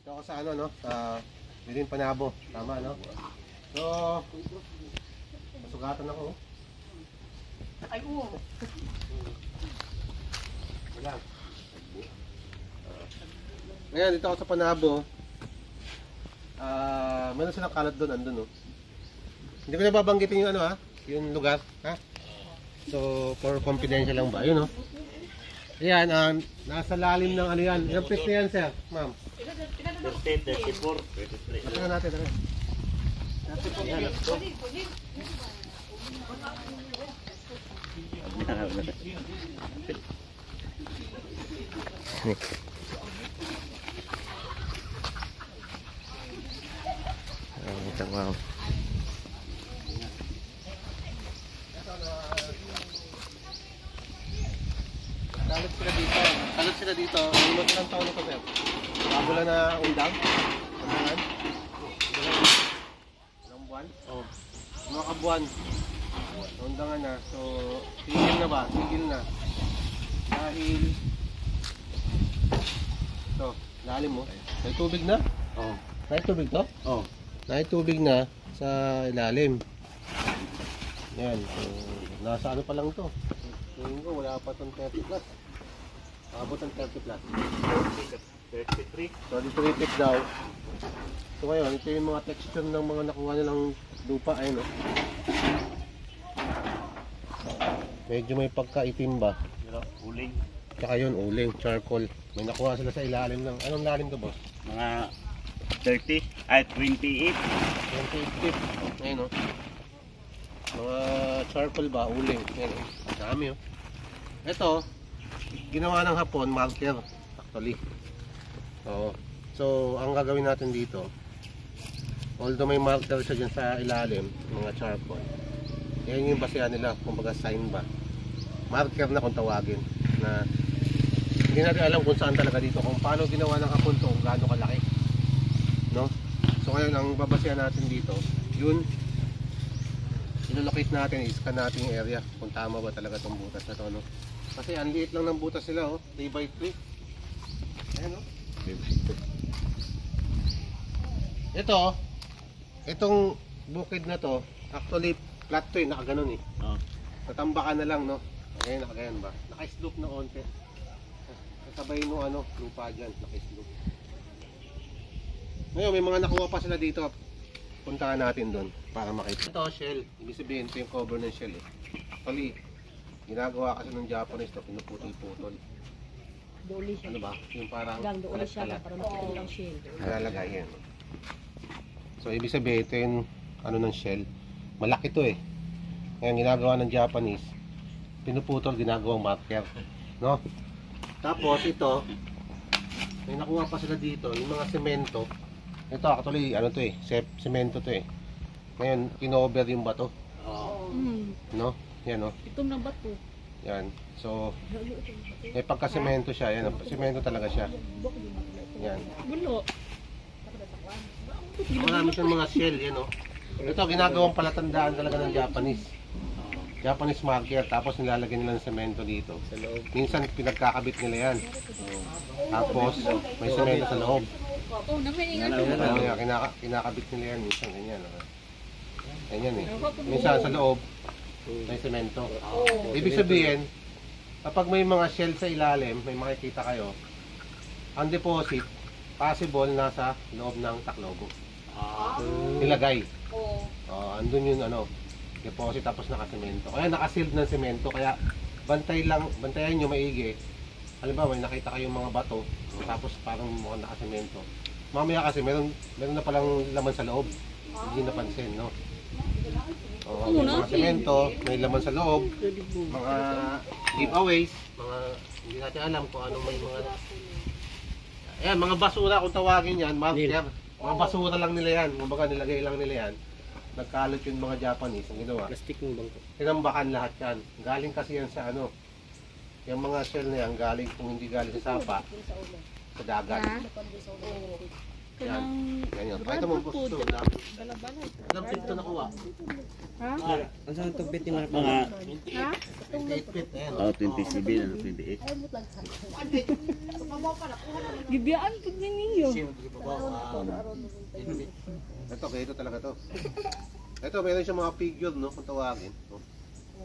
Ito ako sa ano, no? Sa Bilin Panabo. Tama, no? So, masugatan ako. Ay, oo. Wala. Ngayon, dito ako sa Panabo. Meron silang kalat doon, andun, no? Hindi ko na babanggitin yung ano, ha? Yung lugar, ha? So, for confidential lang ba? Yun, no? Ayan, nasa lalim ng ano yan. Ilang feet na yan, sir? Ma'am? 30, 34, 33. Ito na natin, ito na. Wow. Salot sila dito. Salot sila dito. Ilang ilang taon na ito, sir? Kabula na undang? Undangan? Ilang buwan? Oo. Mga kabuwan. Undangan na. So, tigil na ba? Tigil na. Dahil ito, lalim mo. May tubig na? Oh. May tubig to? Oh. May tubig na sa ilalim. Yan. So, nasa ano pa lang to. Tingin ko wala pa itong 30 plus. Abot ang 30 plus. 33. So, dito repeat daw. So, ngayon, ito yung mga texture ng mga nakuha nilang lupa. Ayun, no? Medyo may pagkaitim ba? Uling. Tsaka yun, uling, charcoal. May nakuha sila sa ilalim ng... Anong lalim to, boss? Mga 30 ay 28. 28 feet. Ayun, no? Mga charcoal ba? Uling. Ayun, no? Dami, oh. Ito, ginawa ng Hapon, marker. Actually. Oo. So, ang gagawin natin dito, although may marker siya dyan sa ilalim, mga charcoal, yan yung basehan nila, kumbaga sign ba. Marker na kung tawagin, na hindi natin alam kung saan talaga dito, kung paano ginawa ng Hapon to, kung gaano kalaki. No? So ngayon, ang babasehan natin dito, yun, ilolocate natin, iscan natin yung area, kung tama ba talaga itong butas na to, no? Kasi ang liit lang ng butas nila, oh, 3x3. Ayan, oh. Ito, itong bukid na to, actually flat to eh, nakaganon eh. Oh. Natambakan na lang, no? Ayan, nakagayan ba? Naka-slope na konti. Kasabay no ano, lupa dyan, naka-slope. Ngayon, may mga nakuha pa sila dito. Puntahan natin doon para makita. Ito, shell. Ibig sabihin, ito yung cover ng shell eh. Actually, ginagawa kasi ng Japanese to, pinuputol-putol. Dooli siya. Ano ba? Yung parang Hanggang dooli siya kalat-kalat. para makita ang shell. Nalalagay yan. So, ibig sabihin, ito yung ano ng shell. Malaki to eh. Ngayon, ginagawa ng Japanese, pinuputol, ginagawang marker. No? Tapos, ito, may nakuha pa sila dito, yung mga semento. Ito, actually, ano to eh, semento to eh. Ngayon, kinover yung bato. Oh. No? Yan, no? Ito na bato. Yan. So, may pagka-semento siya. Yan, semento talaga siya. Yan. Gulo. Marami siyang mga shell, yan, no? Ito, ginagawang palatandaan talaga ng Japanese marker, tapos nilalagyan nila ng semento dito. Minsan pinagkakabit nila yan. Tapos may semento sa loob. Oh, namaingan Kinakabit nila yan minsan ganyan. Ganyan eh. Minsan sa loob may semento. Ibig sabihin, kapag may mga shell sa ilalim, may makikita kayo, ang deposit possible nasa loob ng taklobo. Nilagay. Andun yung ano, deposit tapos nakasemento. Kaya nakasealed ng semento, kaya bantayan nyo maigi. Halimbawa, may nakita kayong mga bato, tapos parang mukhang nakasemento. Mamaya kasi meron na palang laman sa loob. Hindi napansin, no? May mga semento, may laman sa loob, mga giveaways, mga hindi natin alam kung anong may mga... Ayan, mga basura kung tawagin yan, marker. Mga basura lang nila yan, kumbaga nilagay lang nila yan. Nagkalot yung mga Japanese, ang ginawa. Plastic mo bang to? Tinambakan lahat yan. Galing kasi yan sa ano, yung mga shell na yan, galing kung hindi galing sa sapa, sa dagat. Yan. Ganyan. Pakita mo boss ito. Bala-bala. Ilang feet ito nakuha? Ha? Ang saan itong bit mga? Ha? 28 feet. Ayan. Oh, 27 ano 28. Gibiyaan po din ninyo. Ito, ito talaga to. Ito, meron siya mga figure, no? Kung tawagin. No?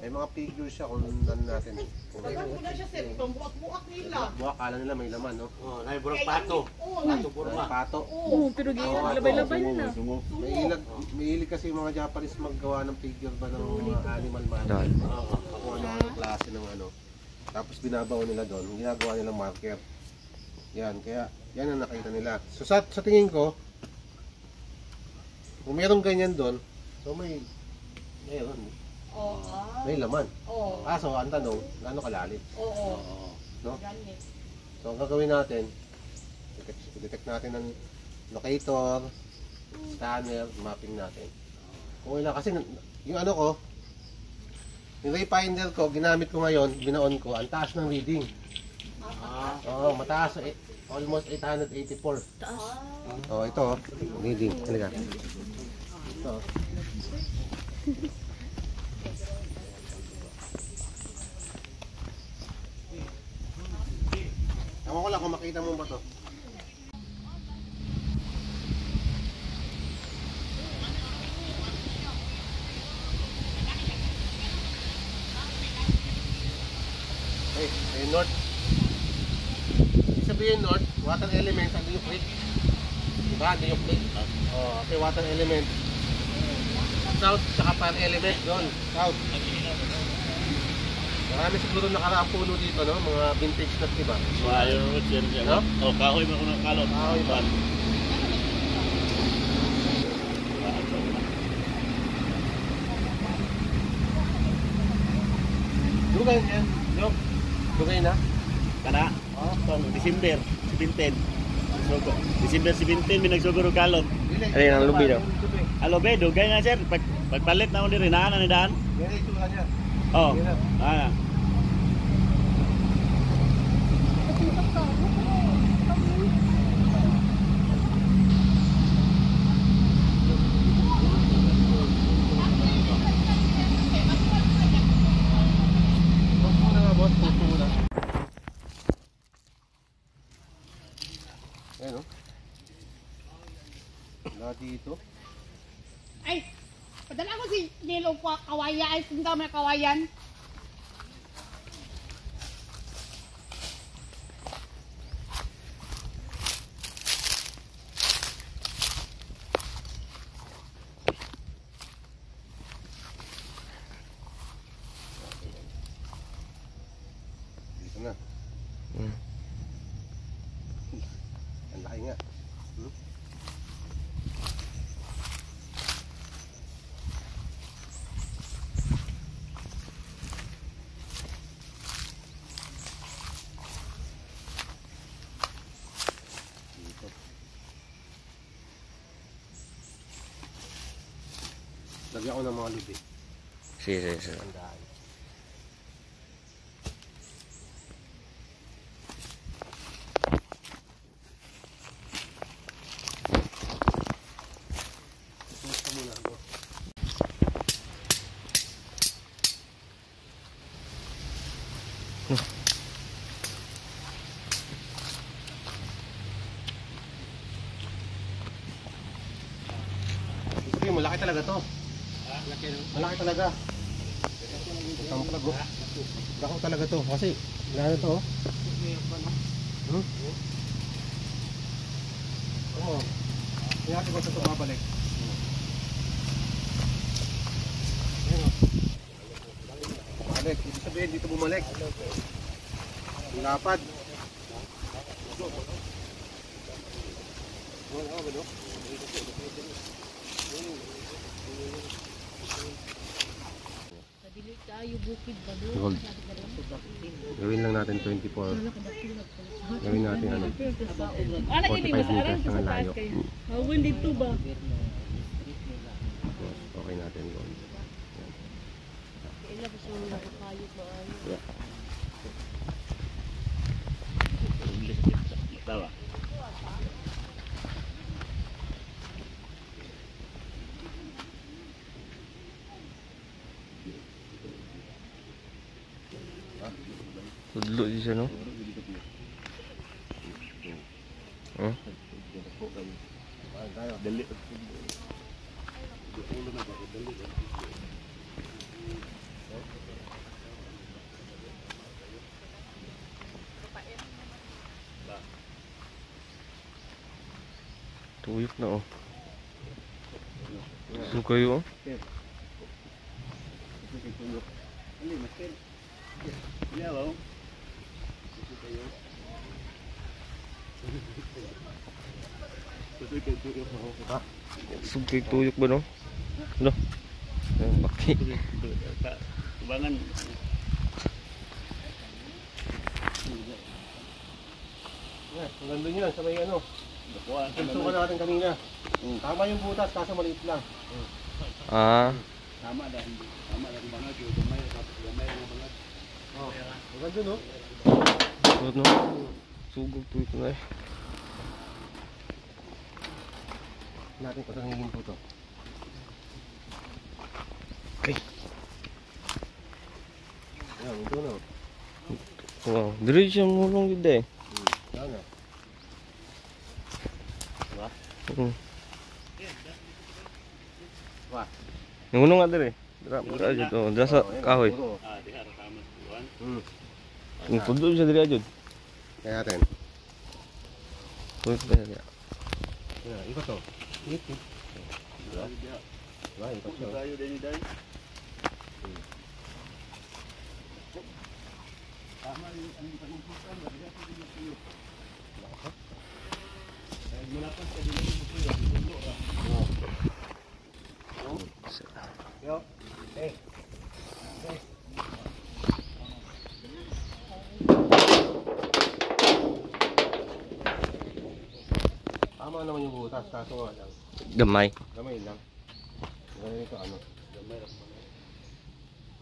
May mga figure siya kung ano natin. Buwak, kala nila may laman, no? Oh, nay burang pato. May pato. Oo, pero labay-labay na. May hilig kasi yung mga Japanese maggawa ng figure ba ng mga animal man. Kung ano klase ng ano. Tapos binabaw nila doon. Ginagawa nilang marker. Yan, kaya yan ang nakita nila. So sa tingin ko, kung mayroong ganyan doon, so mayroon. May laman. Kaso, ang tanong, gaano kalalim? No? So, ang gagawin natin, detect natin ang locator, scanner, mapping natin. Kung ilan, kasi yung ano ko, yung ray finder ko, ginamit ko ngayon, binaon ko, ang taas ng reading. Oo, mataas. Almost 884. Oh, ito, reading. Halika. Ito. Ewan ko lang kung makita mo ba to. North. Ibig sabihin north, water elements, ano yung creek? Diba? Ano yung creek? Oh, okay, water element. South, saka fire element doon. South. Marami siguro nakaraang puno dito, no? Mga vintage na, diba? Wire road yan dyan. No? Oh, kahoy mo kunang kalot. Kahoy ba? Dugay yan. Yok. Dugay na. Kana? Oh, tong December 17. December 17 may nagsuguro kalot. Ayun ang lubi daw. Alobe, dugay na sir. Pagpalit na ko diri na ni daan. Yan yung itsura niya. Oh. Ah. Muna nga boss, muna. Ayan o. Wala dito. Ay, padala ko si Nilong Kawayan. Ay, kung daw may kawayan. Dito na. Ang laki nga. Dito. Lagyan ko ng mga lubi. Sige. Tandaan. Ito muna ako. Sige, malaki talaga to. Malaki talaga. Ang plago. Dako talaga to kasi lalo to. Oo. Kaya ko sa to babalik. Balik, ibig sabihin dito bumalik. Lapad. Kadili tayo bukid ba doon? Gold. Gawin lang natin 24. Gawin natin ano. Ano 45 meters ang layo. Hawin dito ba? Okay natin doon. Ilan ba siya nakakayot ba? Tawa. Pudlo di siya, no? Huh? Dali. Tuyok na, oh. So kayo, oh. Ali, master. Iya, bang. Sugay tuyok ba, no? Ano? Baki. Kubangan. Yan, ang ganda yun sa may ano. Nakuha. Pinsukan natin kanina. Tama yung butas, kaso maliit lang. Ah, Tama dah. Tama dah kubangan. Gamay ang bangat. Oh, ang ganda no? suot, no? Sugog tuyok na, eh. Natin kung saan hingin po to. Okay. Yan, ito na. Wow, diri siya mulong yun, eh. Yan na. Wah. Yung unong nga diri. Dira dito, oh. Dira sa kahoy. Ah, di harap tama kuan. Yung pudlo siya diri ajud. Kaya natin. Tuyok na siya. Yan, ikot to. Ikot. Diba, ikot siya. Tayo din dai. Tama ang pagpupusan, wala sa tuyo. Mula pa sa dili mo tuyo, tulo ra. Yo. Hey. Tama naman yung butas, kaso nga lang. Gamay. Gamay lang. Ganito ano.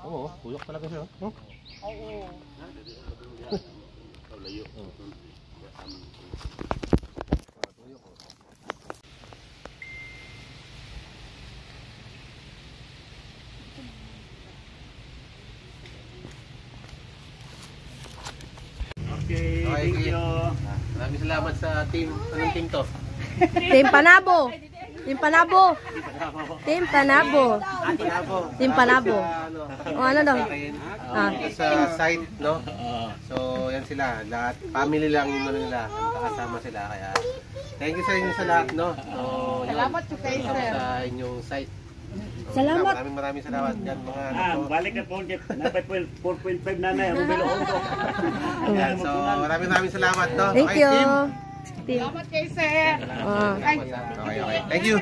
Oo, tuyok talaga siya. Oh. Oo. Layo. Tuyok oh. Okay, thank sige. you. Maraming salamat sa team. Anong team to? Team Panabo. Team Panabo. Team Panabo. Tinabo. Team Panabo. Ano, O ano daw? Ah. sa site, no? So, yan sila. Lahat, family lang yung ano nila. Magkakasama sila. Kaya, thank you sa inyo sa lahat, no? So, yun. Salamat po kayo, sir. Sa inyong site. So, Salamat. Maraming salamat dyan, mga ano Ah, to. balik na po ulit. Napay 4.5 na na. Rubelo Ondo. Yan, so, maraming salamat, no? Thank Okay, you. team. Team. Salamat kayo, sir. Ah. Ay, Okay. Thank you.